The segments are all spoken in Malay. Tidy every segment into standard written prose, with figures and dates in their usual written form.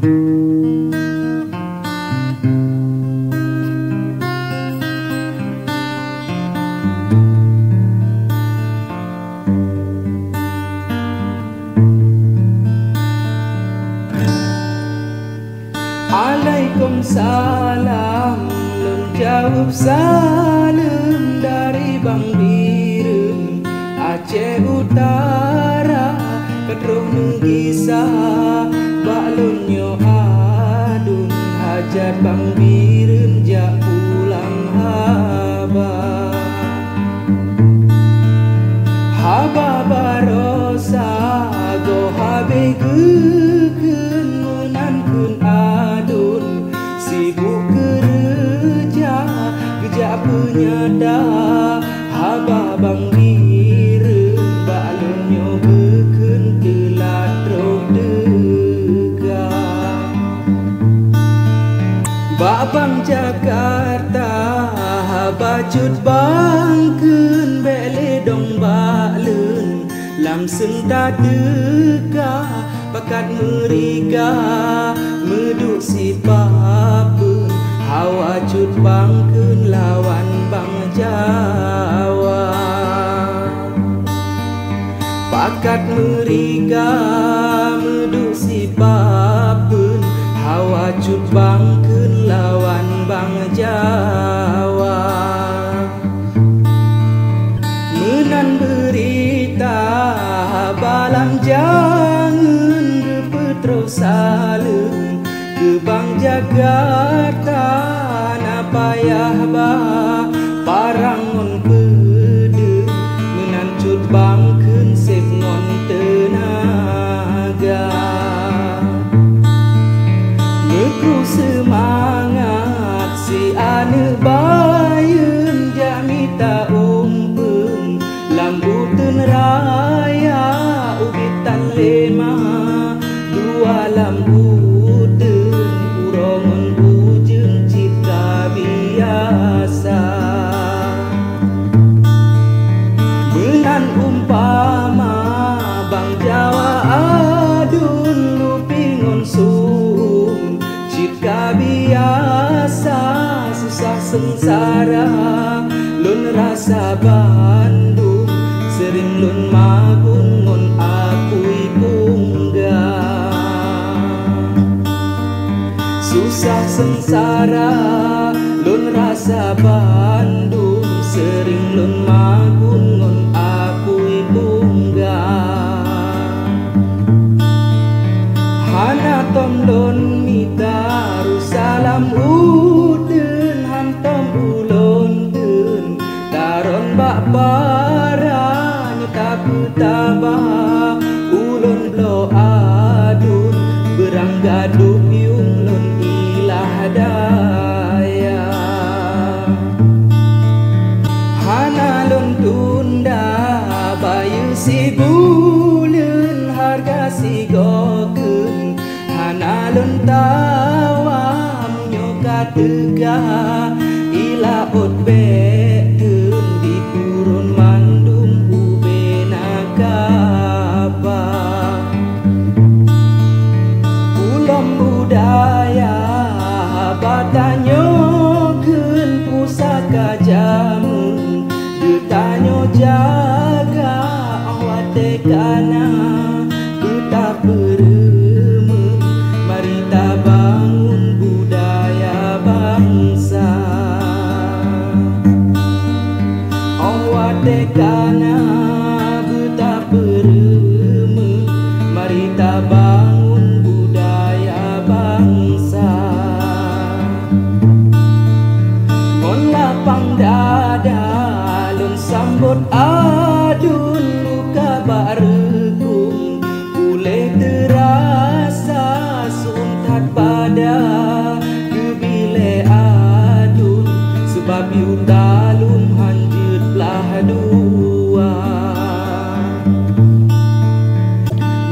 Waalaikumsalam, lun jawab salam dari Bang Biren Aceh Utara, kedrong nugisa baklun nyo adun hajat Bang Biren jak pulang haba barosa go habe geken menan kun adun sibuk kerja gejak penyada haba Bang Biren baklun nyo geken telat dega Bang Jakarta haba cut bangkeun bele dong bakleun lam senta dega bakat meriga meduk si papeun hawa cut bangkeun lawan Bang Jawa bakat meriga meduk si papeun hawa cut bangkeun lawan Bang Jawa menan berita balam jangan gepetro salem ke Bang Jakarta na payah ba parangon pede menan cut bangkeun sep ngon tenaga Mekru semangat si ane bayeun jamita umpeng lambuteun raya ubitan lema dua lambuteun urongon bujeng cipta biasa menan umpama Bang Jawa adun lupingon sum cipta biasa susah sengsara lun rasa Bandung sering lun magung ngon akui pungga susah sengsara lun rasa Bandung sering lun magung ngon akui pungga hana tom lun mitaru salam uden hantom ulon den taron bak para nyata petaba ulon blo adun berang gaduh yung lun ilah daya hana lun tunda bayu si bulen harga si goken hana lun tawa munyoka tega ila ot betun di turun mandum ubena kaba ulom budaya batanyo keun pusaka jamun detanyo jaga awate kana kita beremen mari ta bangun budaya bangsa awate kana kita beremen mari ta bangun budaya bangsa ngon lapang dada lun sambut adun luka baregung boleh terasa suntat pada gebile adun sebab yun dalum hanjut belah dua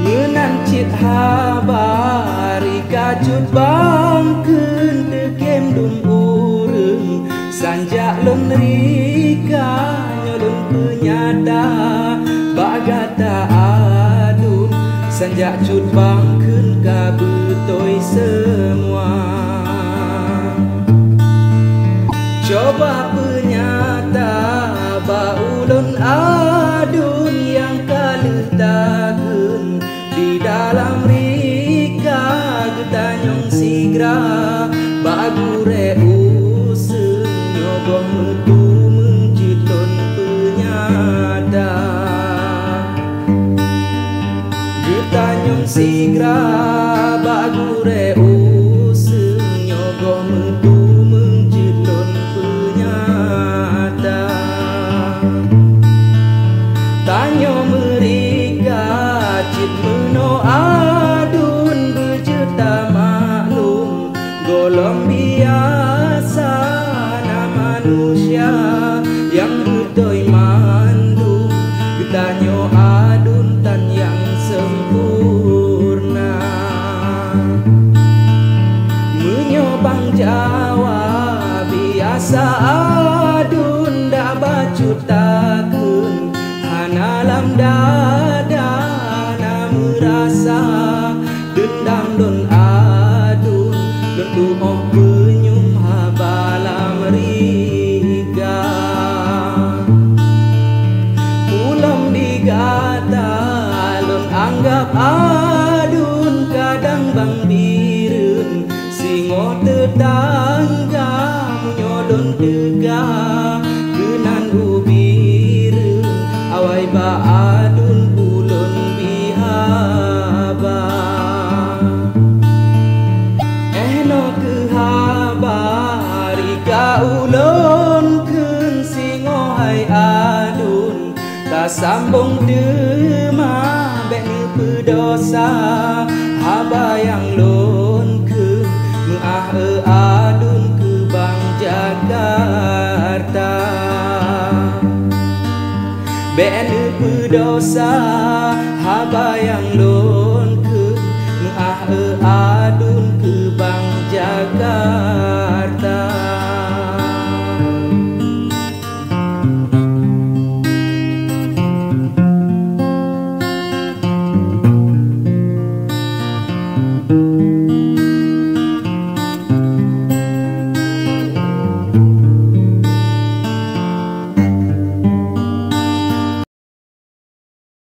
menan cit habari kacut bangkeun dekem dum ureng sanjak lun rika nyolun penyada bagata adun sanjak cut bangkeun ka betoi semua. Coba penyata baulun adun yang kaletakeun di dalam rika getanyong sigra bagure useuh nyogoh metu menjiton penyata. Getanyong sigra bagure useuh nyogoh metu menjiton penyata. Tanyo merika cit meno adun berjuta maklum golong biasa na manusia yang betoi mandum getanyo adun tan yang sempurna. Menyobang Jawa biasa adun dak bacutakeun hanalam dada na merasa dendam don adun don duoh penyum habalam riga. Ulam digata lon anggap adun kadang bang bireun singo tetangga munyolon tega genan ubireun awai ba adun ulun bihaba. Eno ke habari ka ulun keun singo hai adun ta sambung dema bek ne pedosa haba yang lon keun meah adun ke bang Jakarta. Bene pedosa haba yang lon keun meah adun